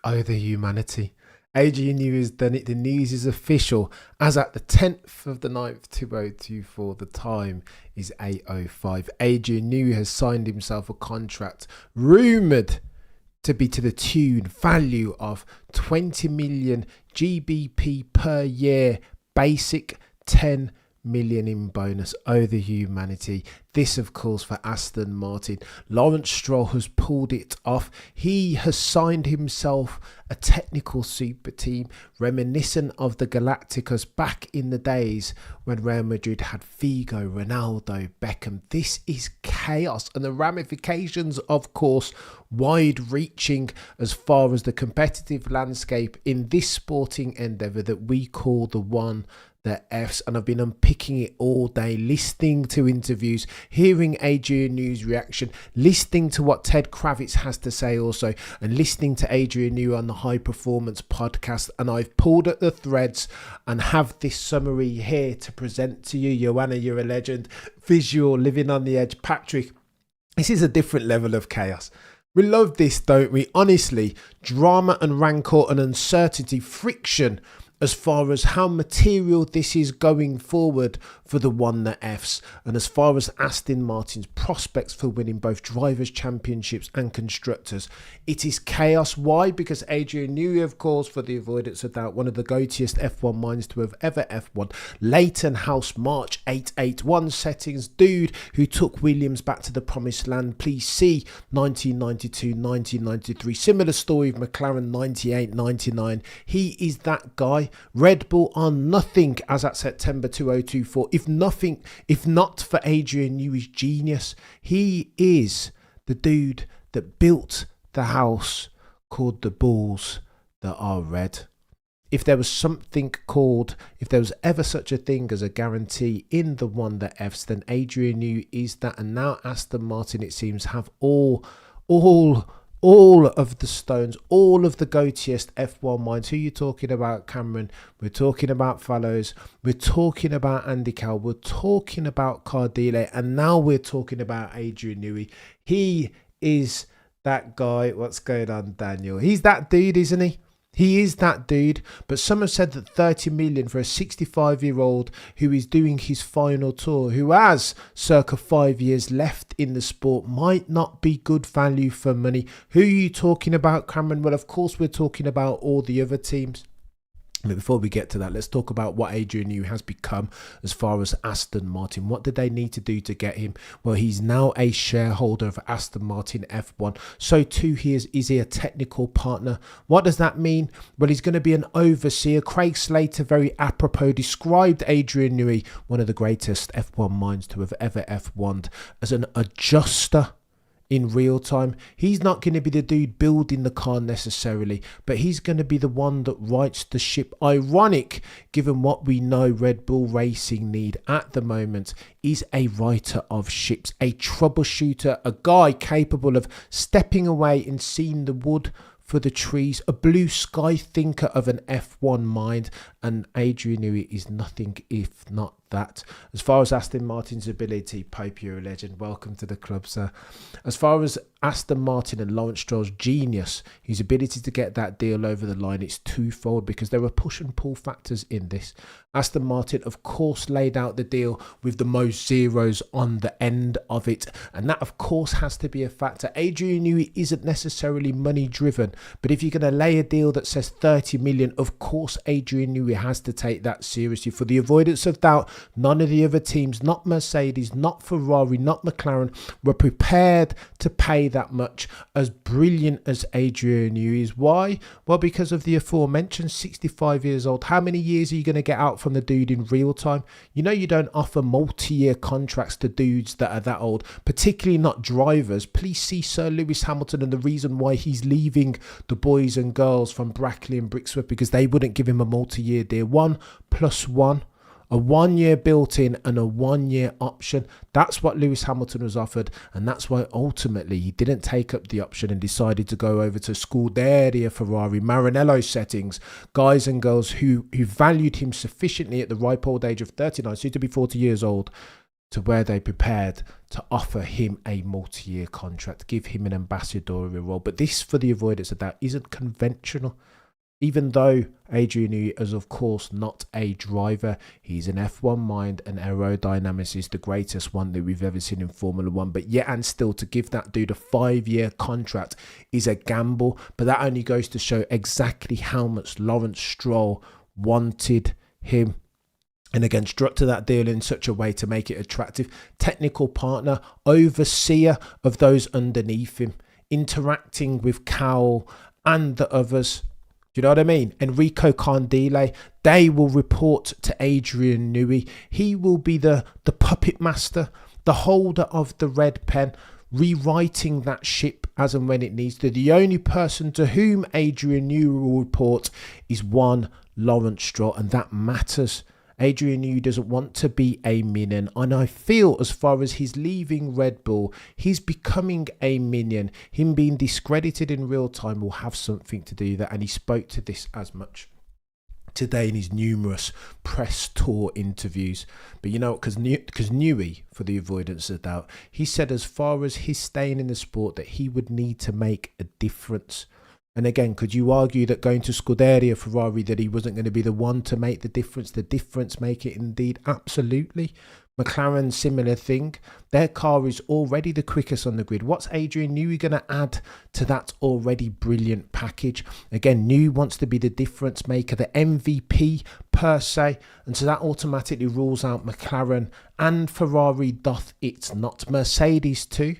Oh, the humanity. Adrian Newey has done it. The news is official. As at the 10th of the 9th, 2024, the time is 8:05. Adrian Newey has signed himself a contract rumoured to be to the tune value of 20 million GBP per year, basic 10 million in bonus. Oh, the humanity. This, of course, for Aston Martin. Lawrence Stroll has pulled it off. He has signed himself a technical super team reminiscent of the Galacticos back in the days when Real Madrid had Figo, Ronaldo, Beckham. This is chaos, and the ramifications, of course, wide-reaching as far as the competitive landscape in this sporting endeavour that we call the one, the Fs. And I've been unpicking it all day, listening to interviews, hearing Adrian Newey's reaction, listening to what Ted Kravitz has to say also, and listening to Adrian Newey on the High Performance podcast. And I've pulled at the threads and have this summary here to present to you. Joanna, you're a legend. Visual, living on the edge. Patrick, this is a different level of chaos. We love this, don't we? Honestly, drama and rancor and uncertainty, friction, as far as how material this is going forward for the one that Fs, and as far as Aston Martin's prospects for winning both drivers' championships and constructors. It is chaos. Why? Because Adrian Newey, of course, for the avoidance of doubt, one of the goatiest F1 minds to have ever F1. Leighton House March 881 settings. Dude who took Williams back to the promised land. Please see 1992, 1993. Similar story of McLaren 98, 99. He is that guy. Red Bull are nothing as at September 2024. If not for Adrian Newey's genius. He is the dude that built the house called the Bulls that are red. If there was ever such a thing as a guarantee in the one that Fs, then Adrian Newey is that. And now Aston Martin, it seems, have all of the stones, all of the goatiest F1 minds. Who are you talking about, Cameron? We're talking about Fallows. We're talking about Andy Cowell. We're talking about Cardile. And now we're talking about Adrian Newey. He is that guy. What's going on, Daniel? He's that dude, isn't he? He is that dude. But some have said that 30 million for a 65-year-old who is doing his final tour, who has circa 5 years left in the sport, might not be good value for money. Who are you talking about, Cameron? Well, of course, we're talking about all the other teams. But before we get to that, let's talk about what Adrian Newey has become as far as Aston Martin. What did they need to do to get him? Well, he's now a shareholder of Aston Martin F1. So too, is he a technical partner? What does that mean? Well, he's going to be an overseer. Craig Slater, very apropos, described Adrian Newey, one of the greatest F1 minds to have ever F1'd, as an adjuster in real time. He's not going to be the dude building the car necessarily, but he's going to be the one that rights the ship. Ironic, given what we know Red Bull Racing need at the moment is a writer of ships, a troubleshooter, a guy capable of stepping away and seeing the wood for the trees, a blue sky thinker of an F1 mind. And Adrian Newey is nothing if not that. As far as Aston Martin's ability, Pope, you're a legend. Welcome to the club, sir. As far as Aston Martin and Lawrence Stroll's genius, his ability to get that deal over the line, it's twofold because there are push and pull factors in this. Aston Martin, of course, laid out the deal with the most zeros on the end of it, and that, of course, has to be a factor. Adrian Newey isn't necessarily money driven, but if you're going to lay a deal that says 30 million, of course, Adrian Newey has to take that seriously. For the avoidance of doubt, none of the other teams, not Mercedes, not Ferrari, not McLaren, were prepared to pay that much, as brilliant as Adrian Newey is. Why? Well, because of the aforementioned 65 years old. How many years are you going to get out from the dude in real time? You know, you don't offer multi-year contracts to dudes that are that old, particularly not drivers. Please see Sir Lewis Hamilton and the reason why he's leaving the boys and girls from Brackley and Brixworth, because they wouldn't give him a multi-year deal. 1+1. A 1 year built-in and a 1 year option. That's what Lewis Hamilton was offered, and that's why ultimately he didn't take up the option and decided to go over to Scuderia Ferrari, Maranello settings, guys and girls who valued him sufficiently at the ripe old age of 39, soon to be 40 years old, to where they prepared to offer him a multi-year contract, give him an ambassadorial role. But this, for the avoidance of doubt, isn't conventional. Even though Adrian Newey is, of course, not a driver, he's an F1 mind, and aerodynamics is the greatest one that we've ever seen in Formula 1. But yet and still, to give that dude a 5-year contract is a gamble. But that only goes to show exactly how much Lawrence Stroll wanted him. And again, structure that deal in such a way to make it attractive. Technical partner, overseer of those underneath him, interacting with Cowell and the others. Do you know what I mean? Enrico Candile, they will report to Adrian Newey. He will be the puppet master, the holder of the red pen, rewriting that ship as and when it needs to. The only person to whom Adrian Newey will report is one Lawrence Stroll, and that matters. Adrian Newey doesn't want to be a minion, and I feel as far as he's leaving Red Bull, he's becoming a minion. Him being discredited in real time will have something to do with that, and he spoke to this as much today in his numerous press tour interviews. But you know, because Newey, for the avoidance of doubt, he said as far as his staying in the sport that he would need to make a difference. And again, could you argue that going to Scuderia Ferrari that he wasn't going to be the one to make the difference make it indeed? Absolutely. McLaren, similar thing. Their car is already the quickest on the grid. What's Adrian Newey going to add to that already brilliant package? Again, Newey wants to be the difference maker, the MVP per se. And so that automatically rules out McLaren, and Ferrari doth it not. Mercedes too.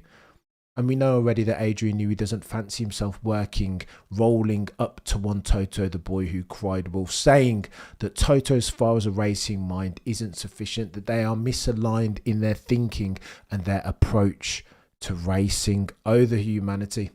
And we know already that Adrian Newey doesn't fancy himself rolling up to one Toto, the boy who cried wolf, saying that Toto, as far as a racing mind, isn't sufficient, that they are misaligned in their thinking and their approach to racing. Oh, the humanity.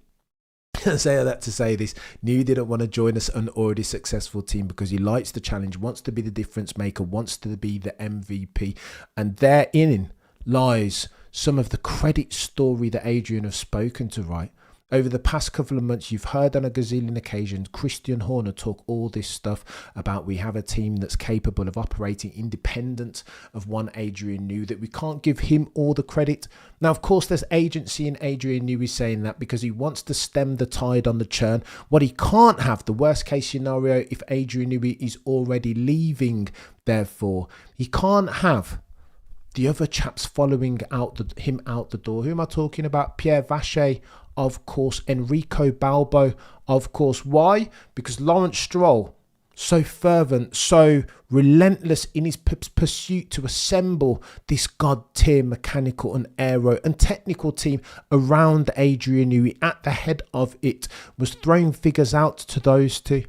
I say that to say this. Newey didn't want to join us an already successful team because he likes the challenge, wants to be the difference maker, wants to be the MVP. And therein lies some of the credit story that Adrian has spoken to, right? Over the past couple of months, you've heard on a gazillion occasions Christian Horner talk all this stuff about we have a team that's capable of operating independent of one Adrian Newey, that we can't give him all the credit. Now, of course, there's agency in Adrian Newey saying that because he wants to stem the tide on the churn. What he can't have, the worst case scenario, if Adrian Newey is already leaving, therefore, he can't have the other chaps following him out the door. Who am I talking about? Pierre Vacher, of course. Enrico Balbo, of course. Why? Because Lawrence Stroll, so fervent, so relentless in his pursuit to assemble this god-tier mechanical and aero and technical team around Adrian Newey, at the head of it, was throwing figures out to those two.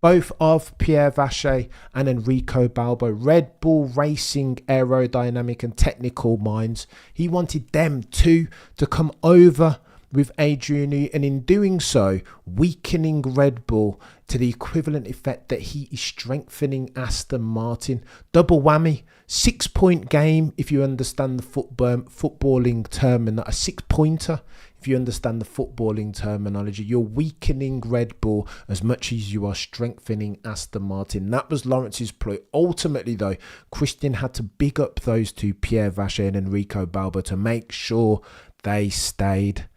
Both of Pierre Vacher and Enrico Balbo, Red Bull racing aerodynamic and technical minds. He wanted them two to come over with Adrian Newey, and in doing so, weakening Red Bull to the equivalent effect that he is strengthening Aston Martin. Double whammy, 6-point game if you understand the footballing term, and not a 6-pointer if you understand the footballing terminology. You're weakening Red Bull as much as you are strengthening Aston Martin. That was Lawrence's ploy. Ultimately, though, Christian had to big up those two, Pierre Vacher and Enrico Balbo, to make sure they stayed.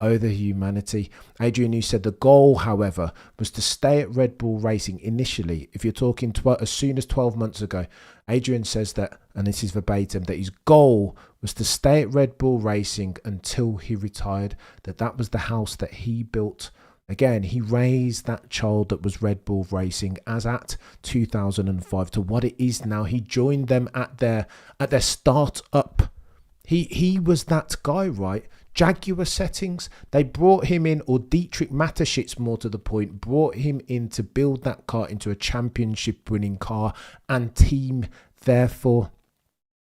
Oh, the humanity. Adrian Newey said the goal, however, was to stay at Red Bull Racing initially. If you're talking as soon as 12 months ago, Adrian says that, and this is verbatim, that his goal was to stay at Red Bull Racing until he retired, that was the house that he built. Again, he raised that child that was Red Bull Racing as at 2005 to what it is now. He joined them at their start up. He was that guy, right? Jaguar settings, they brought him in, or Dietrich Mateschitz, more to the point, brought him in to build that car into a championship winning car and team. Therefore,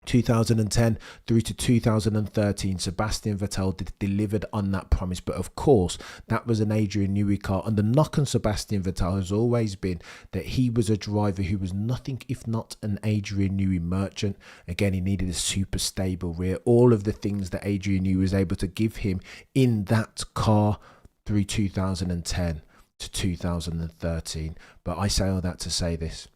2010 through to 2013, Sebastian Vettel delivered on that promise. But of course, that was an Adrian Newey car, and the knock on Sebastian Vettel has always been that he was a driver who was nothing if not an Adrian Newey merchant. Again, he needed a super stable rear, all of the things that Adrian Newey was able to give him in that car through 2010 to 2013. But I say all that to say this: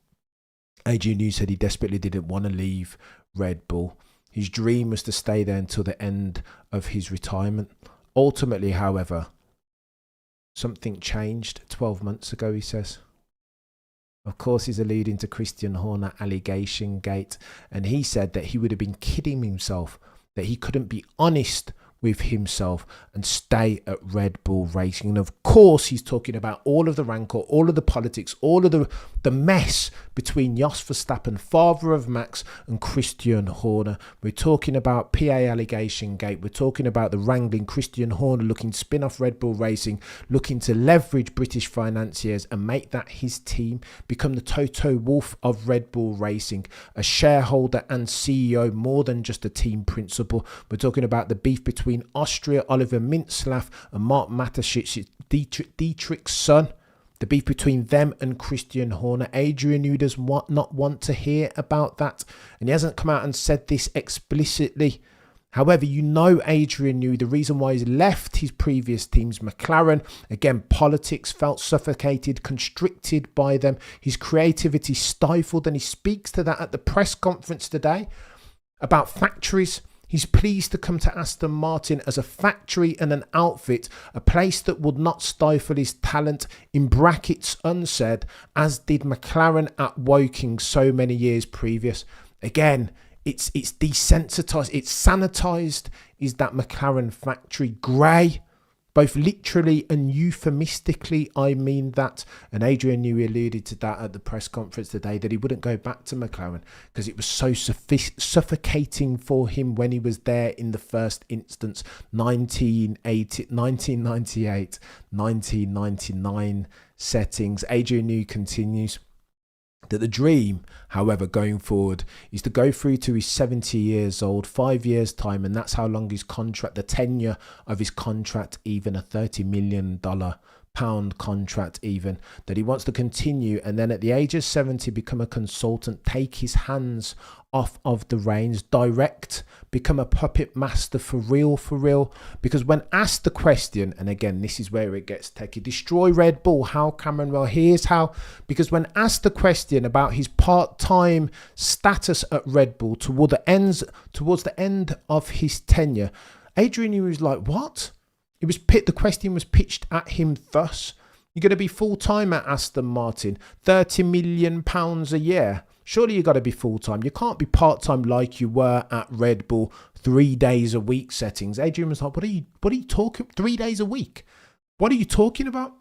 Adrian Newey said he desperately didn't want to leave Red Bull. His dream was to stay there until the end of his retirement. Ultimately, however, something changed 12 months ago, he says. Of course, he's alluding to Christian Horner allegation gate, and he said that he would have been kidding himself, that he couldn't be honest with himself and stay at Red Bull Racing. And of course, he's talking about all of the rancor, all of the politics, all of the mess between Jos Verstappen, father of Max, and Christian Horner. We're talking about PA allegation gate. We're talking about the wrangling. Christian Horner looking to spin off Red Bull Racing, looking to leverage British financiers and make that his team, become the Toto Wolff of Red Bull Racing, a shareholder and CEO more than just a team principal. We're talking about the beef between Austria, Oliver Mintzlaff, and Mark Mateschitz, Dietrich's son. The beef between them and Christian Horner. Adrian Newey does not want to hear about that, and he hasn't come out and said this explicitly. However, you know Adrian Newey, the reason why he's left his previous teams, McLaren, again, politics, felt suffocated, constricted by them, his creativity stifled, and he speaks to that at the press conference today about factories. He's pleased to come to Aston Martin as a factory and an outfit, a place that would not stifle his talent, in brackets unsaid, as did McLaren at Woking so many years previous. Again, it's desensitized, it's sanitized. Is that McLaren factory grey? Both literally and euphemistically, I mean that. And Adrian Newey alluded to that at the press conference today, that he wouldn't go back to McLaren because it was so suffocating for him when he was there in the first instance, 1998, 1999 settings. Adrian Newey continues that the dream, however, going forward is to go through to his 70 years old, 5 years time, and that's how long his contract, the tenure of his contract, even a $30 million pound contract even, that he wants to continue, and then at the age of 70 become a consultant, take his hands off of the reins, direct, become a puppet master for real, because when asked the question, and again this is where it gets techie, destroy Red Bull, how, Cameron? Well, here's how. Because when asked the question about his part-time status at Red Bull towards the end of his tenure, Adrian Newey was like, what? The question was pitched at him thus: you're going to be full-time at Aston Martin, £30 million a year. Surely you got to be full-time. You can't be part-time like you were at Red Bull, 3 days a week settings. Adrian was like, what are you talking? 3 days a week? What are you talking about?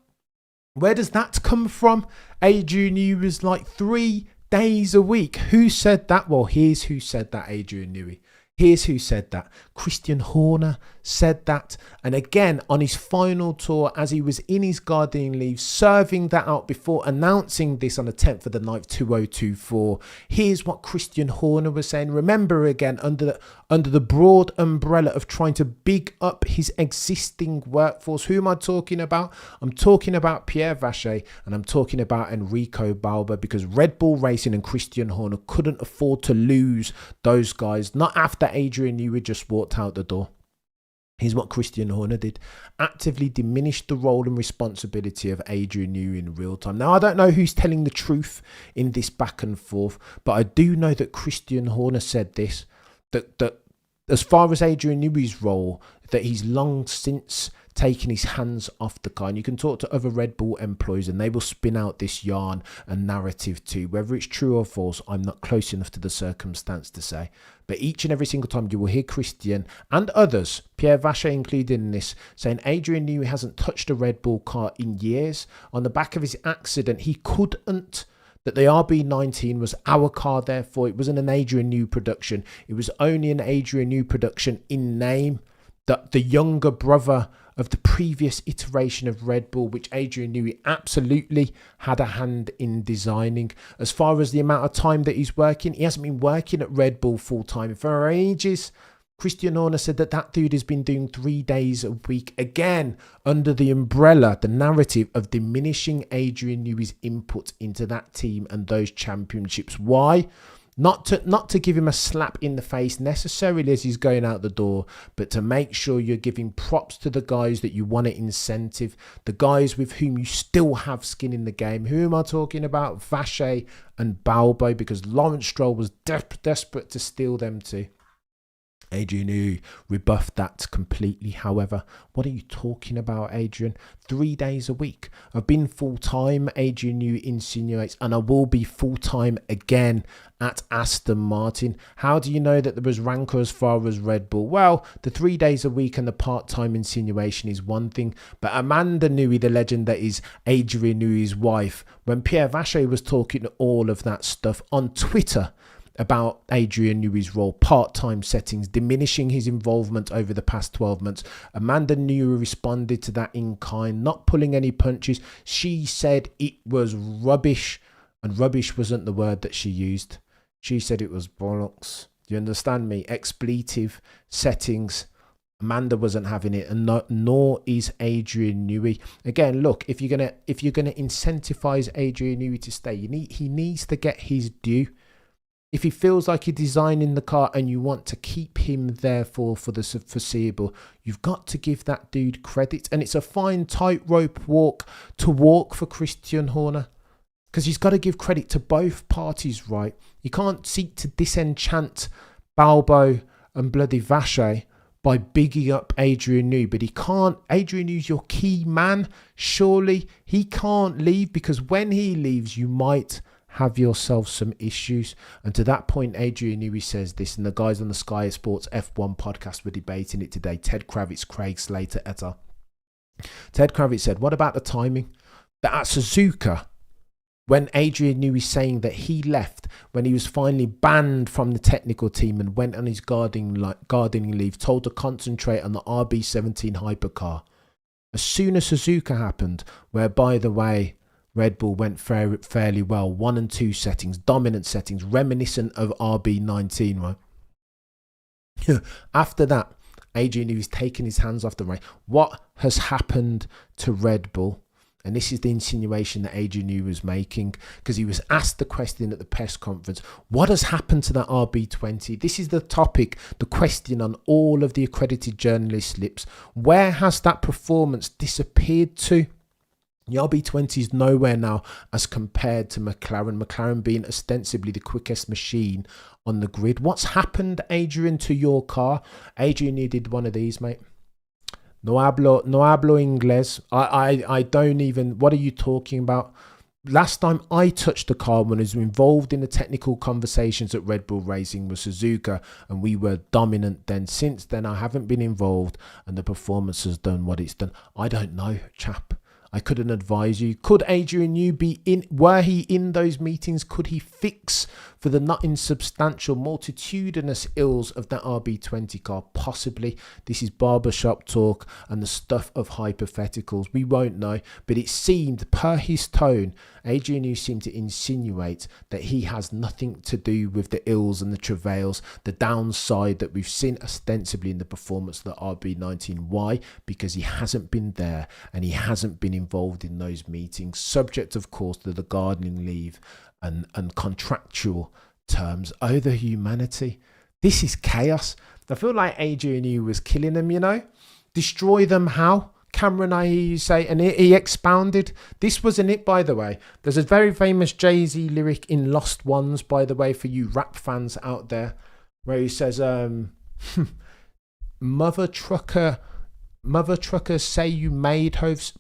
Where does that come from? Adrian Newey was like, 3 days a week. Who said that? Well, here's who said that, Adrian Newey. Here's who said that. Christian Horner said that. And again, on his final tour, as he was in his gardening leave, serving that out before announcing this on the 10th of the 9th, 2024. Here's what Christian Horner was saying. Remember, again, under the broad umbrella of trying to big up his existing workforce. Who am I talking about? I'm talking about Pierre Vacher, and I'm talking about Enrico Balba, because Red Bull Racing and Christian Horner couldn't afford to lose those guys, not after Adrian Newey just walked out the door. Here's what Christian Horner did: actively diminished the role and responsibility of Adrian Newey in real time. Now, I don't know who's telling the truth in this back and forth, but I do know that Christian Horner said this, that as far as Adrian Newey's role, that he's long since taken his hands off the car. And you can talk to other Red Bull employees and they will spin out this yarn and narrative too. Whether it's true or false, I'm not close enough to the circumstance to say. But each and every single time you will hear Christian and others, Pierre Vacher included in this, saying Adrian Newey hasn't touched a Red Bull car in years. On the back of his accident, he couldn't. That the RB19 was our car, therefore it wasn't an Adrian Newey production. It was only an Adrian Newey production in name. That the younger brother of the previous iteration of Red Bull, which Adrian Newey absolutely had a hand in designing. As far as the amount of time that he's working, he hasn't been working at Red Bull full-time for ages. Christian Horner said that dude has been doing 3 days a week, again, under the umbrella, the narrative of diminishing Adrian Newey's input into that team and those championships. Why? Not to give him a slap in the face necessarily as he's going out the door, but to make sure you're giving props to the guys that you want to incentive, the guys with whom you still have skin in the game. Who am I talking about? Vacher and Balbo, because Lawrence Stroll was desperate to steal them too. Adrian Newey rebuffed that completely. However, what are you talking about, Adrian? 3 days a week. I've been full-time, Adrian Newey insinuates, and I will be full-time again at Aston Martin. How do you know that there was rancour as far as Red Bull? Well, the 3 days a week and the part-time insinuation is one thing, but Amanda Newey, the legend that is Adrian Newey's wife, when Pierre Vacher was talking all of that stuff on Twitter about Adrian Newey's role, part-time settings, diminishing his involvement over the past 12 months. Amanda Newey responded to that in kind, not pulling any punches. She said it was rubbish, and rubbish wasn't the word that she used. She said it was bollocks. Do you understand me? Expletive settings. Amanda wasn't having it, and nor is Adrian Newey. Again, look, if you're gonna incentivize Adrian Newey to stay, he needs to get his due. If he feels like you're designing the car and you want to keep him there for the foreseeable, you've got to give that dude credit. And it's a fine tightrope walk for Christian Horner, because he's got to give credit to both parties, right? You can't seek to disenchant Balbo and bloody Vacher by bigging up Adrian Newey, but he can't. Adrian Newey's your key man. Surely he can't leave, because when he leaves, you might have yourself some issues. And to that point, Adrian Newey says this, and the guys on the Sky Sports F1 podcast were debating it today. Ted Kravitz, Craig Slater, et al. Ted Kravitz said, what about the timing? That at Suzuka, when Adrian Newey saying that he left when he was finally banned from the technical team and went on his gardening leave, told to concentrate on the RB17 hypercar. As soon as Suzuka happened, where, by the way, Red Bull went fairly well, 1 and 2 settings, dominant settings, reminiscent of RB19, right? After that, Adrian Newey's taken his hands off the reins. What has happened to Red Bull? And this is the insinuation that Adrian Newey was making, because he was asked the question at the press conference, what has happened to that RB20? This is the topic, the question on all of the accredited journalist lips. Where has that performance disappeared to? The RB20 is nowhere now as compared to McLaren. McLaren being ostensibly the quickest machine on the grid. What's happened, Adrian, to your car? Adrian, you did one of these, mate. No hablo inglés. I don't even... What are you talking about? Last time I touched the car when I was involved in the technical conversations at Red Bull Racing was Suzuka, and we were dominant then. Since then, I haven't been involved, and the performance has done what it's done. I don't know, chap. I couldn't advise you. Could Adrian Newey be in? Were he in those meetings? Could he fix for the not insubstantial multitudinous ills of that RB20 car? Possibly. This is barbershop talk and the stuff of hypotheticals. We won't know, but it seemed, per his tone, Adrian Newey seemed to insinuate that he has nothing to do with the ills and the travails, the downside that we've seen ostensibly in the performance of the RB19. Why? Because he hasn't been there and he hasn't been involved in those meetings, subject of course to the gardening leave and contractual terms. Oh, the humanity. This is chaos. I feel like Adrian Newey was killing them, you know. Destroy them how? Cameron, I hear you say, and he expounded. This wasn't it, by the way. There's a very famous Jay-Z lyric in Lost Ones, by the way, for you rap fans out there, where he says, Mother trucker say you made hoves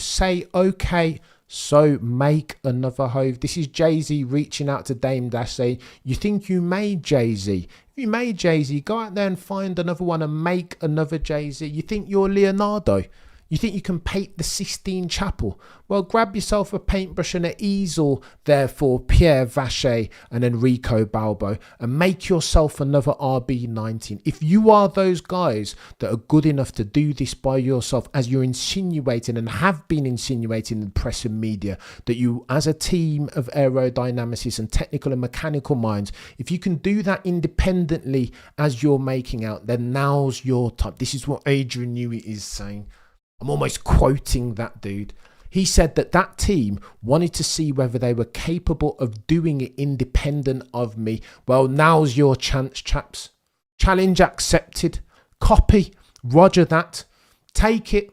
say okay, so make another hove. This is Jay-Z reaching out to Dame Dash saying, you think you made Jay-Z? If you made Jay-Z, go out there and find another one and make another Jay-Z. You think you're Leonardo? You think you can paint the Sistine Chapel? Well, grab yourself a paintbrush and an easel, therefore, Pierre Vacher and Enrico Balbo, and make yourself another RB19. If you are those guys that are good enough to do this by yourself, as you're insinuating and have been insinuating in the press and media, that you, as a team of aerodynamicists and technical and mechanical minds, if you can do that independently as you're making out, then now's your time. This is what Adrian Newey is saying. I'm almost quoting that dude. He said that that team wanted to see whether they were capable of doing it independent of me. Well, now's your chance, chaps. Challenge accepted. Copy. Roger that. Take it.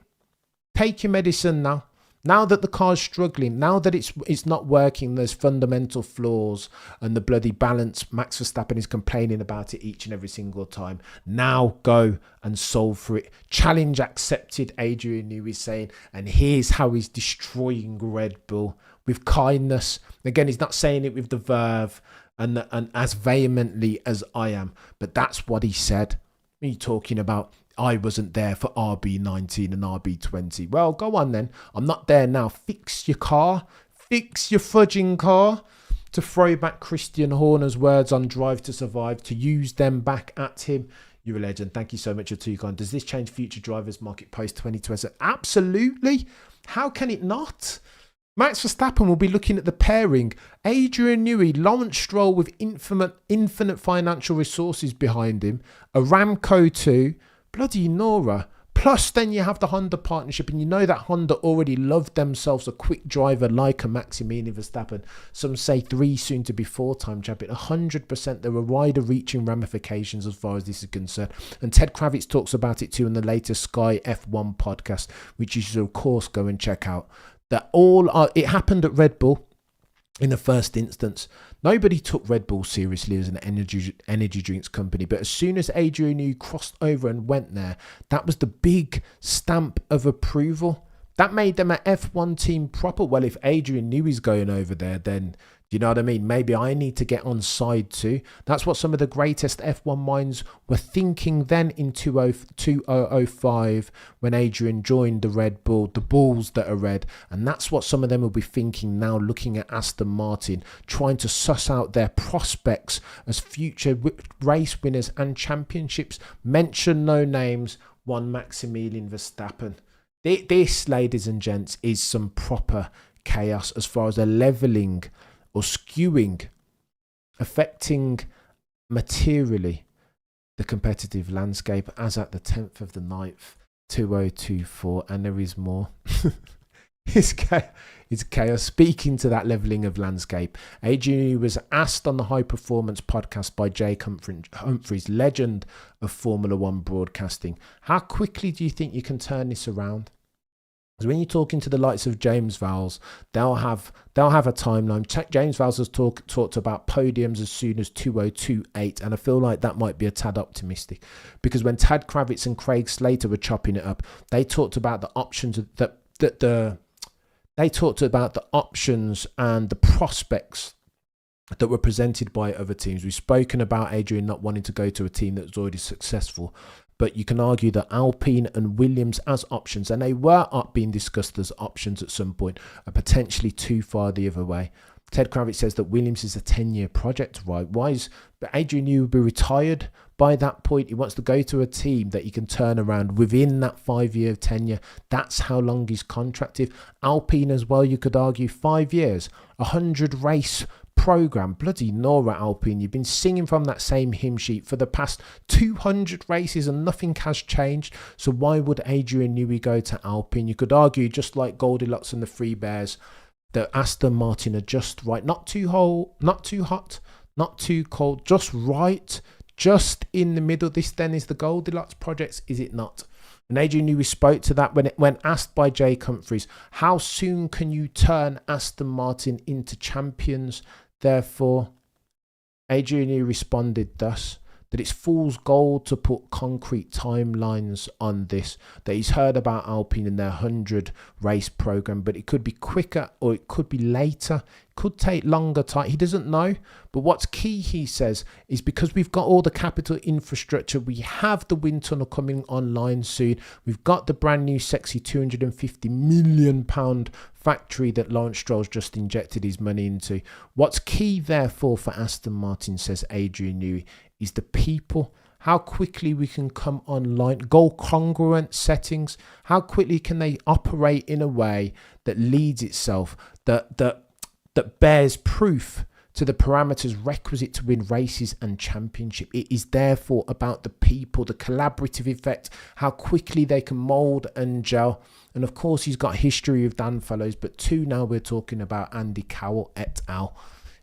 Take your medicine now. Now that the car's struggling, now that it's not working, there's fundamental flaws and the bloody balance, Max Verstappen is complaining about it each and every single time. Now go and solve for it. Challenge accepted, Adrian Newey is saying, and here's how he's destroying Red Bull with kindness. Again, he's not saying it with the verve and as vehemently as I am, but that's what he said. What are you talking about? I wasn't there for RB19 and RB20. Well, go on then. I'm not there now. Fix your car. Fix your fudging car. To throw back Christian Horner's words on Drive to Survive, to use them back at him. You're a legend. Thank you so much, you're too kind. Does this change future drivers' market post 2020? Absolutely. How can it not? Max Verstappen will be looking at the pairing. Adrian Newey, Lawrence Stroll with infinite financial resources behind him. Aramco 2. Bloody Nora. Plus then you have the Honda partnership, and you know that Honda already loved themselves a quick driver like a Maximilian Verstappen. Some say 3, soon to be 4-time champion. 100% there are wider reaching ramifications as far as this is concerned. And Ted Kravitz talks about it too in the latest Sky F1 podcast, which you should of course go and check out. That it happened at Red Bull in the first instance. Nobody took Red Bull seriously as an energy drinks company, but as soon as Adrian Newey crossed over and went there, that was the big stamp of approval. That made them an F1 team proper. Well, if Adrian Newey's going over there, then do you know what I mean? Maybe I need to get on side too. That's what some of the greatest F1 minds were thinking then in 2005 when Adrian joined the Red Bull, the Bulls that are red. And that's what some of them will be thinking now, looking at Aston Martin, trying to suss out their prospects as future race winners and championships. Mention no names, one Maximilian Verstappen. This, ladies and gents, is some proper chaos as far as a levelling or skewing, affecting materially the competitive landscape as at the 10th of the 9th, 2024, and there is more. It's chaos. Speaking to that levelling of landscape, Adrian was asked on the High Performance podcast by Jake Humphries, legend of Formula One broadcasting, how quickly do you think you can turn this around? Because when you're talking to the likes of James Vowles, they'll have a timeline. James Vowles has talked about podiums as soon as 2028, and I feel like that might be a tad optimistic. Because when Tad Kravitz and Craig Slater were chopping it up, they talked about the options they talked about the options and the prospects that were presented by other teams. We've spoken about Adrian not wanting to go to a team that's already successful. But you can argue that Alpine and Williams as options, and they were being discussed as options at some point, are potentially too far the other way. Ted Kravitz says that Williams is a 10-year project, right? But Adrian Newey will be retired by that point. He wants to go to a team that he can turn around within that 5-year tenure. That's how long he's contracted. Alpine as well, you could argue 5 years, 100 race program. Bloody Nora, Alpine, you've been singing from that same hymn sheet for the past 200 races and nothing has changed. So why would Adrian Newey go to Alpine? You could argue, just like Goldilocks and the Three Bears, that Aston Martin are just right, not too hot, not too cold, just right, just in the middle. This then is the Goldilocks projects, is it not? And Adrian Newey spoke to that when asked by Jake Humphries, how soon can you turn Aston Martin into champions? Therefore, Adrian Newey responded thus, that it's fool's gold to put concrete timelines on this, that he's heard about Alpine and their 100 race program, but it could be quicker or it could be later, it could take longer time, he doesn't know. But what's key, he says, is because we've got all the capital infrastructure, we have the wind tunnel coming online soon, we've got the brand new sexy £250 million factory that Lawrence Stroll's just injected his money into. What's key therefore for Aston Martin, says Adrian Newey, is the people, how quickly we can come online, goal congruent settings, how quickly can they operate in a way that leads itself, that bears proof to the parameters requisite to win races and championship. It is therefore about the people, the collaborative effect, how quickly they can mould and gel. And of course, he's got history with Dan Fellows, but two now we're talking about Andy Cowell et al.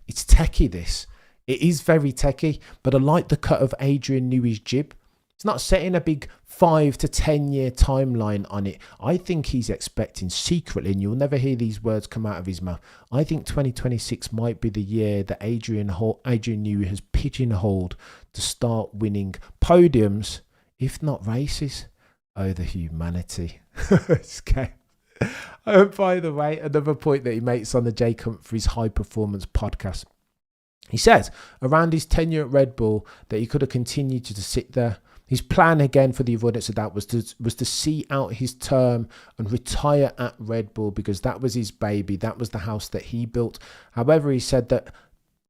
It's techie, this. It is very techie, but I like the cut of Adrian Newey's jib. He's not setting a big 5 to 10 year timeline on it. I think he's expecting secretly, and you'll never hear these words come out of his mouth, I think 2026 might be the year that Adrian Newey has pigeonholed to start winning podiums, if not races. Oh, the humanity. Okay. Oh, by the way, another point that he makes on the Jake Humphries High Performance podcast. He says around his tenure at Red Bull that he could have continued to sit there. His plan, again, for the avoidance of doubt, was to see out his term and retire at Red Bull because that was his baby. That was the house that he built. However, he said that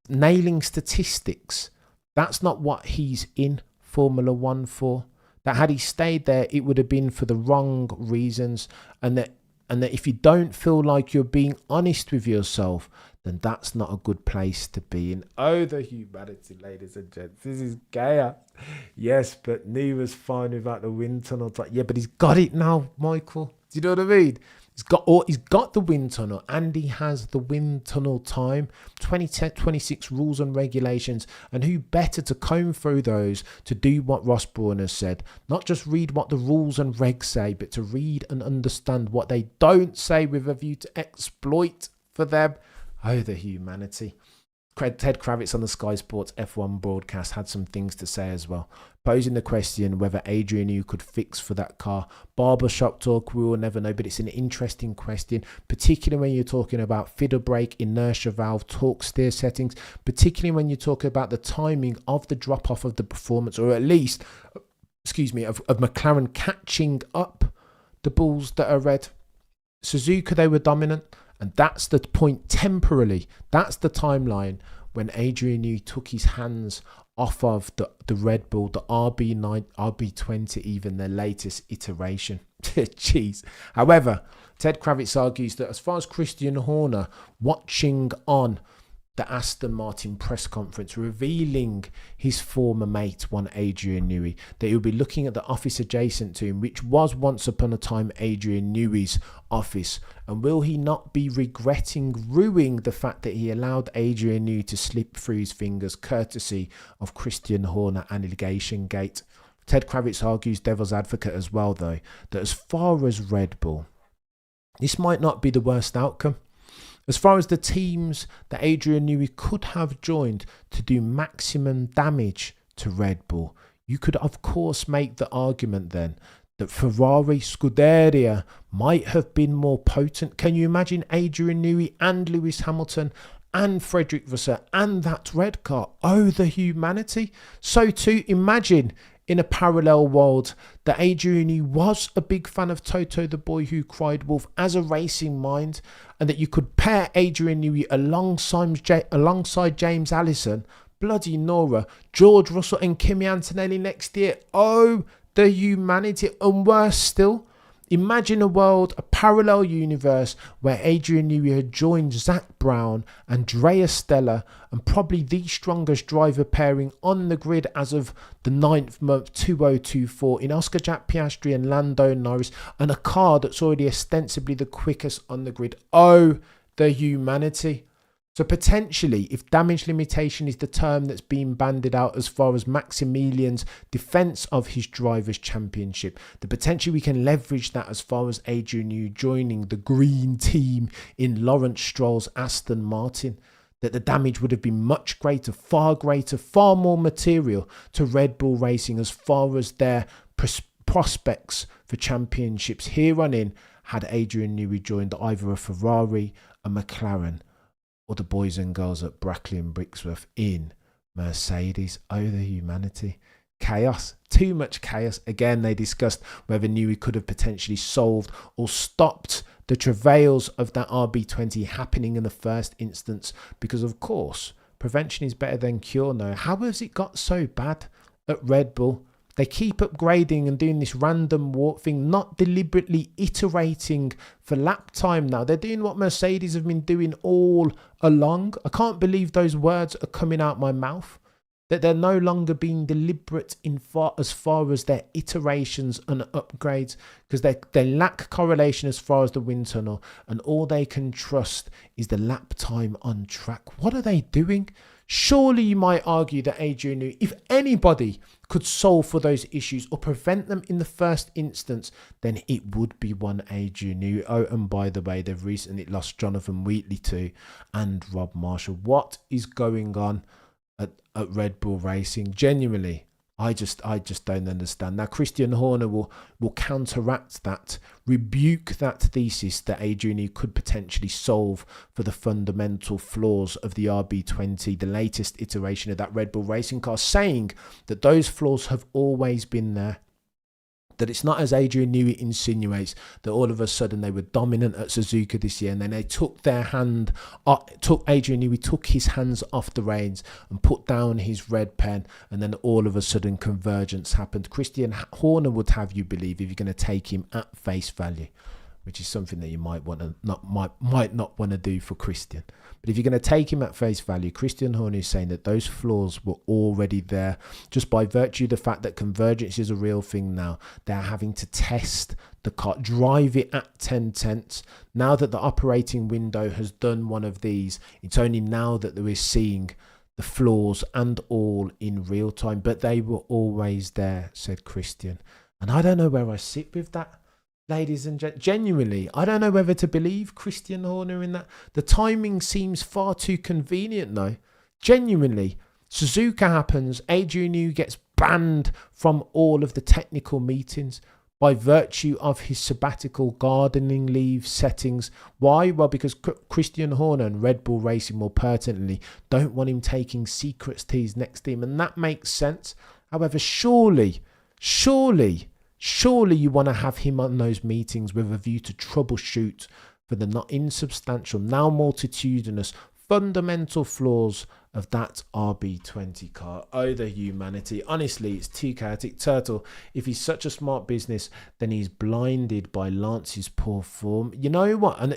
nailing statistics, that's not what he's in Formula One for. That had he stayed there, it would have been for the wrong reasons. And that if you don't feel like you're being honest with yourself, then that's not a good place to be in. Oh, the humanity, ladies and gents. This is chaos. Yes, but Newey was fine without the wind tunnel. Yeah, but he's got it now, Michael. Do you know what I mean? He's got the wind tunnel, and he has the wind tunnel time, 2026 rules and regulations, and who better to comb through those to do what Ross Brawn has said? Not just read what the rules and regs say, but to read and understand what they don't say with a view to exploit for them. Oh, the humanity. Ted Kravitz on the Sky Sports F1 broadcast had some things to say as well, posing the question whether Adrian Newey could fix for that car. Barbershop talk, we will never know, but it's an interesting question, particularly when you're talking about fiddle brake, inertia valve, torque steer settings, particularly when you talk about the timing of the drop-off of the performance, or at least, of McLaren catching up the bulls that are red. Suzuka, they were dominant. And that's the point temporarily. That's the timeline when Adrian Newey took his hands off of the Red Bull, the RB9, RB20, even their latest iteration. Jeez. However, Ted Kravitz argues that as far as Christian Horner watching on the Aston Martin press conference revealing his former mate, one Adrian Newey, that he'll be looking at the office adjacent to him, which was once upon a time Adrian Newey's office. And will he not be ruining the fact that he allowed Adrian Newey to slip through his fingers courtesy of Christian Horner and Allegation Gate? Ted Kravitz argues, devil's advocate as well, though, that as far as Red Bull, this might not be the worst outcome. As far as the teams that Adrian Newey could have joined to do maximum damage to Red Bull, you could of course make the argument then that Ferrari, Scuderia might have been more potent. Can you imagine Adrian Newey and Lewis Hamilton and Frederick Vasseur and that red car? Oh, the humanity. So too, imagine in a parallel world that Adrian Newey was a big fan of Toto the Boy Who Cried Wolf as a racing mind, and that you could pair Adrian Newey alongside James Allison, bloody Nora, George Russell and Kimi Antonelli next year. Oh, the humanity. And worse still, imagine a world, a parallel universe where Adrian Newey had joined Zach Brown, Andrea Stella, and probably the strongest driver pairing on the grid as of the 9th month 2024 in Oscar Jack Piastri and Lando Norris, and a car that's already ostensibly the quickest on the grid. Oh, the humanity. So potentially, if damage limitation is the term that's being banded out as far as Maximilian's defence of his Drivers' Championship, then potentially we can leverage that as far as Adrian Newey joining the green team in Lawrence Stroll's Aston Martin, that the damage would have been much greater, far more material to Red Bull Racing as far as their prospects for championships here on in had Adrian Newey joined either a Ferrari, a McLaren, or the boys and girls at Brackley and Brixworth in Mercedes. Oh, the humanity. Chaos. Too much chaos. Again, they discussed whether Newey could have potentially solved or stopped the travails of that RB20 happening in the first instance, because of course prevention is better than cure now. How has it got so bad at Red Bull? They keep upgrading and doing this random warp thing, not deliberately iterating for lap time now. They're doing what Mercedes have been doing all along. I can't believe those words are coming out my mouth. that they're no longer being deliberate as far as their iterations and upgrades, because they lack correlation as far as the wind tunnel, and all they can trust is the lap time on track. What are they doing? Surely you might argue that Adrian Newey, if anybody could solve for those issues or prevent them in the first instance, then it would be one Adrian Newey. Oh, and by the way, they've recently lost Jonathan Wheatley too, and Rob Marshall. What is going on at Red Bull Racing? Genuinely, I just don't understand. Now, Christian Horner will counteract that, rebuke that thesis that Adrian Newey could potentially solve for the fundamental flaws of the RB20, the latest iteration of that Red Bull Racing car, saying that those flaws have always been there. That it's not, as Adrian Newey insinuates, that all of a sudden they were dominant at Suzuka this year and then they took Adrian Newey took his hands off the reins and put down his red pen, and then all of a sudden convergence happened. Christian Horner would have you believe, if you're going to take him at face value, which is something that you might not want to do for Christian. But if you're going to take him at face value, Christian Horner is saying that those flaws were already there. Just by virtue of the fact that convergence is a real thing now, they're having to test the car, drive it at 10 tenths. Now that the operating window has done one of these, it's only now that we're seeing the flaws and all in real time. But they were always there, said Christian. And I don't know where I sit with that. Ladies and gentlemen, genuinely, I don't know whether to believe Christian Horner in that. The timing seems far too convenient now. Genuinely, Suzuka happens, Adrian Newey gets banned from all of the technical meetings by virtue of his sabbatical gardening leave settings. Why? Well, because Christian Horner and Red Bull Racing, more pertinently, don't want him taking secrets to his next team, and that makes sense. However, surely you want to have him on those meetings with a view to troubleshoot for the not insubstantial, now multitudinous, fundamental flaws of that RB20 car. Oh, the humanity. Honestly, it's too chaotic. Turtle, if he's such a smart business, then he's blinded by Lance's poor form. You know what? And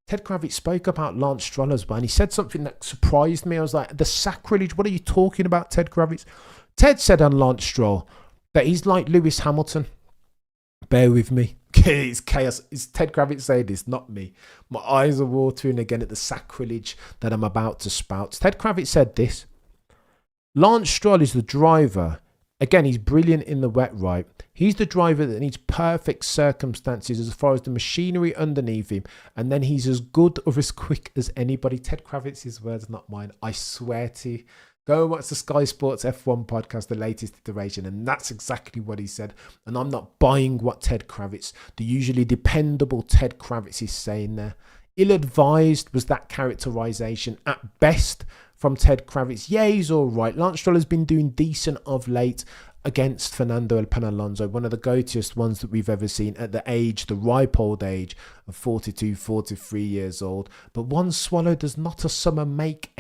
Ted Kravitz spoke about Lance Stroll as well, and he said something that surprised me. I was like, the sacrilege, what are you talking about, Ted Kravitz? Ted said on Lance Stroll that he's like Lewis Hamilton. Bear with me. It's chaos. It's Ted Kravitz saying this, not me. My eyes are watering again at the sacrilege that I'm about to spout. Ted Kravitz said this. Lance Stroll is the driver. Again, he's brilliant in the wet, right? He's the driver that needs perfect circumstances as far as the machinery underneath him, and then he's as good or as quick as anybody. Ted Kravitz's words, not mine. I swear to you. Go and watch the Sky Sports F1 podcast, the latest iteration, and that's exactly what he said. And I'm not buying what Ted Kravitz, the usually dependable Ted Kravitz, is saying there. Ill-advised was that characterization at best from Ted Kravitz. Yeah, he's all right. Lance Stroll has been doing decent of late against Fernando Alonso, one of the goatiest ones that we've ever seen at the ripe old age of 42, 43 years old. But one swallow does not a summer make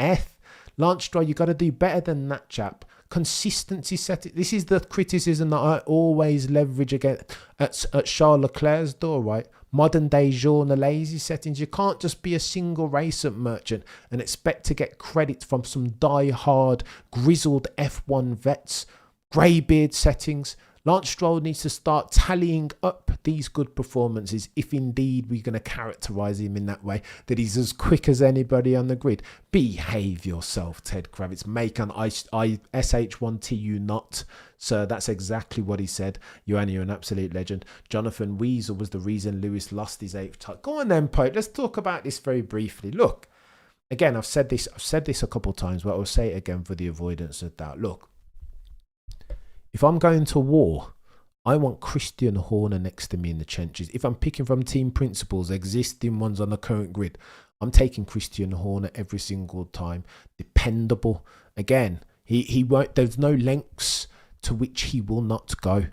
Lance Stroll, you got to do better than that, chap. Consistency setting. This is the criticism that I always leverage against at Charles Leclerc's door, right? Modern day journalism settings. You can't just be a single race at Merchant and expect to get credit from some die-hard, grizzled F1 vets. Greybeard settings. Lance Stroll needs to start tallying up these good performances if indeed we're going to characterise him in that way, that he's as quick as anybody on the grid. Behave yourself, Ted Kravitz. Make an SH1TU not. Sir, that's exactly what he said. You're an absolute legend. Jonathan Weasel was the reason Lewis lost his 8th title. Go on then, Pope. Let's talk about this very briefly. Look, again, I've said this a couple of times, but I'll say it again for the avoidance of doubt. Look, if I'm going to war, I want Christian Horner next to me in the trenches. If I'm picking from team principles, existing ones on the current grid, I'm taking Christian Horner every single time. Dependable. Again, he won't. There's no lengths to which he will not go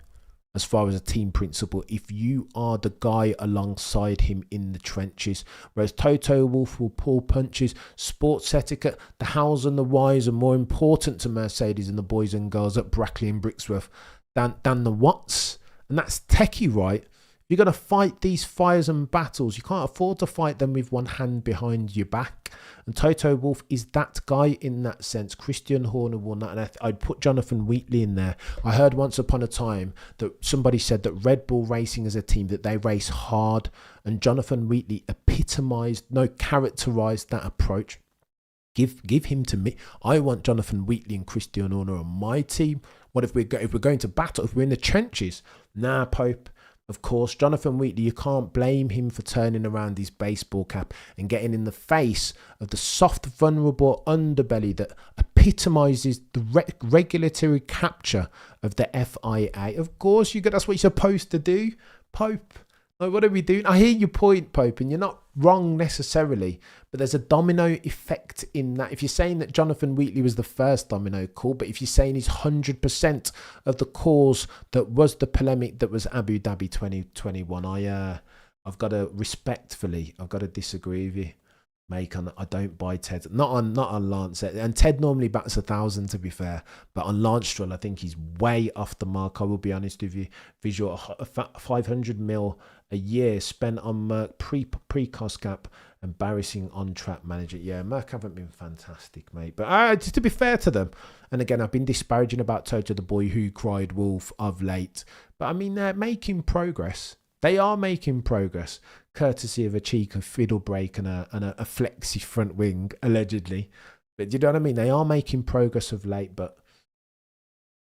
as far as a team principle if you are the guy alongside him in the trenches. Whereas Toto Wolff will pull punches. Sports etiquette, the hows and the whys are more important to Mercedes and the boys and girls at Brackley and Brixworth than the whats. And that's techie, right? You're going to fight these fires and battles. You can't afford to fight them with one hand behind your back. And Toto Wolff is that guy in that sense. Christian Horner won that, and I'd put Jonathan Wheatley in there. I heard once upon a time that somebody said that Red Bull Racing as a team, that they race hard, and Jonathan Wheatley characterised that approach. Give him to me. I want Jonathan Wheatley and Christian Horner on my team. What if we're going to battle? If we're in the trenches? Nah, Pope. Of course, Jonathan Wheatley, you can't blame him for turning around his baseball cap and getting in the face of the soft, vulnerable underbelly that epitomises the regulatory capture of the FIA. Of course, that's what you're supposed to do, Pope. Like, what are we doing? I hear your point, Pope, and you're not wrong necessarily, but there's a domino effect in that. If you're saying that Jonathan Wheatley was the first domino, cool, but if you're saying he's 100% of the cause that was the polemic that was Abu Dhabi 2021, I've got to disagree with you. I don't buy Ted. Not on Lance. And Ted normally bats 1,000, to be fair. But on Lance Stroll, I think he's way off the mark. I will be honest with you. Visual 500 mil a year spent on Merck pre-cost cap, embarrassing on-track manager. Yeah, Merck haven't been fantastic, mate. But just to be fair to them, and again, I've been disparaging about Toto the boy who cried wolf of late. But I mean, they're making progress. They are making progress, courtesy of a cheek of fiddle break and a flexi front wing, allegedly. But do you know what I mean? They are making progress of late, but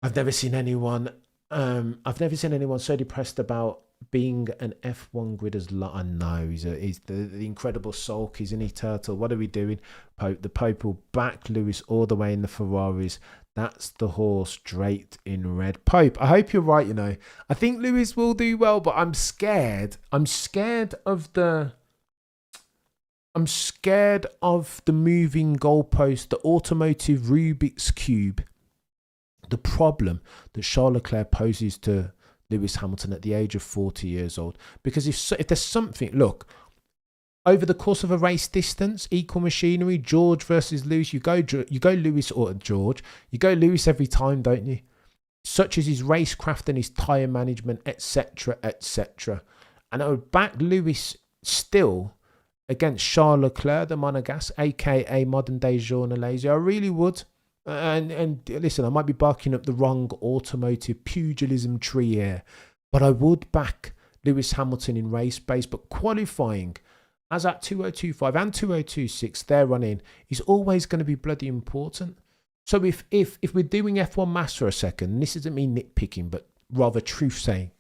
I've never seen anyone so depressed about being an F1 grid as I know he's the incredible sulk, isn't he, Turtle? What are we doing? The Pope will back Lewis all the way in the Ferraris. That's the horse draped in red. Pope, I hope you're right, I think Lewis will do well, but I'm scared. I'm scared of the moving goalpost, the automotive Rubik's Cube, the problem that Charles Leclerc poses to Lewis Hamilton at the age of 40 years old. Because if there's something, look, over the course of a race distance, equal machinery, George versus Lewis, you go Lewis or George. You go Lewis every time, don't you? Such as his racecraft and his tyre management, etc., etc. And I would back Lewis still against Charles Leclerc, the Monegasque, aka modern day Jean Alesi. I really would. And listen, I might be barking up the wrong automotive pugilism tree here, but I would back Lewis Hamilton in race pace, but qualifying as at 2025 and 2026 they're running is always going to be bloody important. So if we're doing F1 maths for a second, and this isn't me nitpicking, but rather truth saying,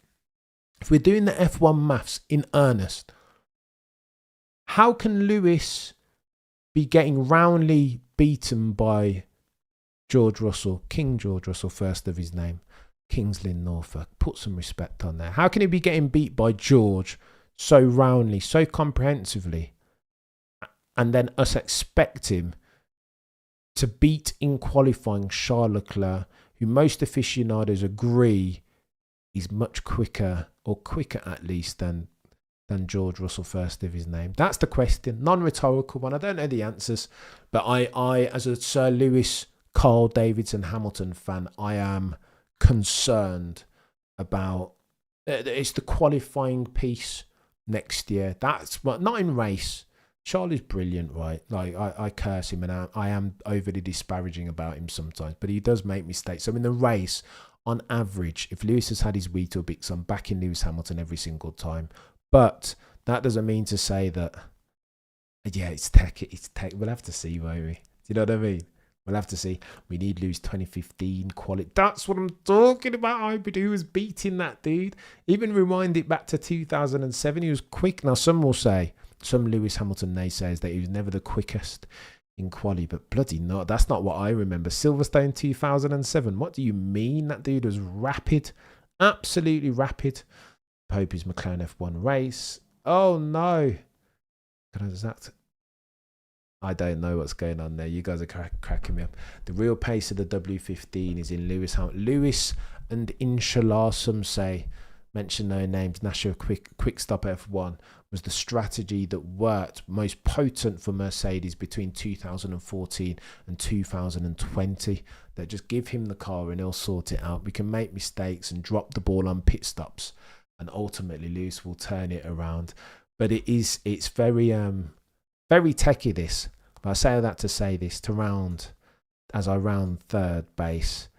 if we're doing the F1 maths in earnest, how can Lewis be getting roundly beaten by George Russell, King George Russell, first of his name, Kings Lynn Norfolk? Put some respect on there. How can he be getting beat by George so roundly, so comprehensively, and then us expect him to beat in qualifying Charles Leclerc, who most aficionados agree is much quicker, or quicker at least, than George Russell, first of his name? That's the question, non-rhetorical one. I don't know the answers, but I as a Sir Lewis, Carl Davidson, Hamilton fan, I am concerned about it's the qualifying piece next year. That's what, not in race. Charlie's brilliant, right? Like I curse him, and I am overly disparaging about him sometimes, but he does make mistakes. So in the race, on average, if Lewis has had his Weetabix, I'm backing Lewis Hamilton every single time. But that doesn't mean to say that, yeah, it's tech. We'll have to see, won't we? Do you know what I mean? We'll have to see. We need Lewis 2015 quality. That's what I'm talking about. He was beating that dude. Even rewind it back to 2007. He was quick. Now, some will say, some Lewis Hamilton naysayers, that he was never the quickest in quali, but bloody not. That's not what I remember. Silverstone 2007. What do you mean? That dude was rapid. Absolutely rapid. Pope is McLaren F1 race. Oh, no. I don't know what's going on there. You guys are cracking me up. The real pace of the W15 is in Lewis Hamilton. Lewis and inshallah, some say, mention no names, Nasher quick stop F1 was the strategy that worked most potent for Mercedes between 2014 and 2020. They just give him the car and he'll sort it out. We can make mistakes and drop the ball on pit stops, and ultimately Lewis will turn it around. But it's very very techie, this. But I say all that to say this, as I round third base,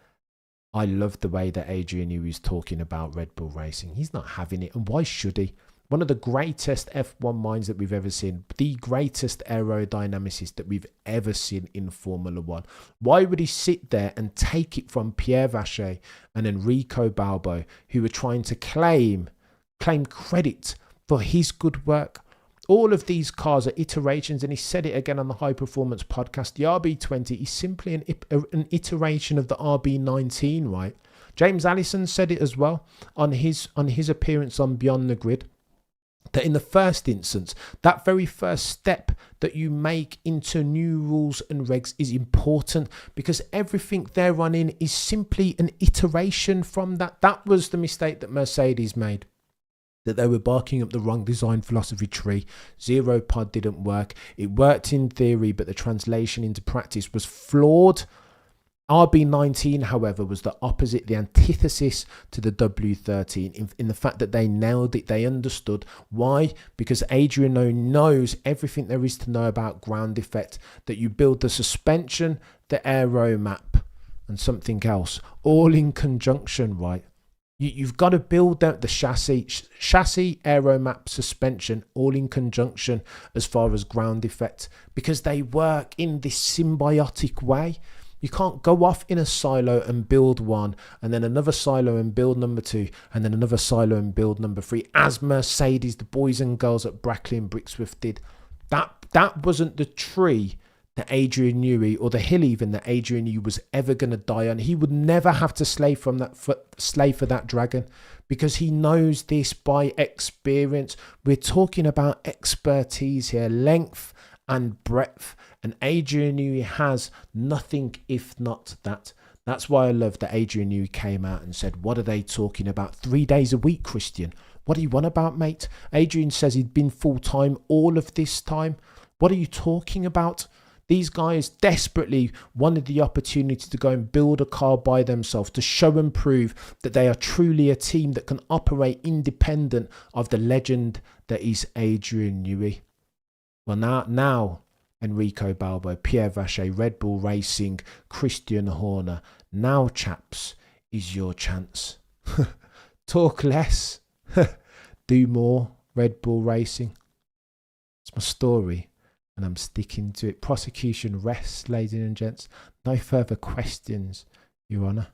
I love the way that Adrian Newey is talking about Red Bull racing. He's not having it, and why should he? One of the greatest F1 minds that we've ever seen, the greatest aerodynamicist that we've ever seen in Formula One. Why would he sit there and take it from Pierre Vacher and Enrico Balbo, who were trying to claim credit for his good work? All of these cars are iterations, and he said it again on the High Performance podcast. The RB20 is simply an iteration of the RB19, right? James Allison said it as well on his appearance on Beyond the Grid, that in the first instance, that very first step that you make into new rules and regs is important, because everything they're running is simply an iteration from that. That was the mistake that Mercedes made, that they were barking up the wrong design philosophy tree. Zero pod didn't work. It worked in theory, but the translation into practice was flawed. RB19, however, was the opposite, the antithesis to the W13 in the fact that they nailed it. They understood. Why? Because Adrian Newey knows everything there is to know about ground effect, that you build the suspension, the aero map, and something else, all in conjunction, right? You've got to build out the chassis, aero map, suspension, all in conjunction as far as ground effect, because they work in this symbiotic way. You can't go off in a silo and build one, and then another silo and build number two, and then another silo and build number three, as Mercedes, the boys and girls at Brackley and Brixworth did. That wasn't the tree that Adrian Newey, or the hill even, that Adrian Newey was ever going to die on. He would never have to slay for that dragon, because he knows this by experience. We're talking about expertise here, length and breadth, and Adrian Newey has nothing if not that. That's why I love that Adrian Newey came out and said, what are they talking about? 3 days a week, Christian. What do you want about, mate? Adrian says he'd been full-time all of this time. What are you talking about? These guys desperately wanted the opportunity to go and build a car by themselves, to show and prove that they are truly a team that can operate independent of the legend that is Adrian Newey. Well, now Enrico Balbo, Pierre Vacher, Red Bull Racing, Christian Horner. Now, chaps, is your chance. Talk less, do more, Red Bull Racing. It's my story, and I'm sticking to it. Prosecution rests, ladies and gents. No further questions, Your Honour.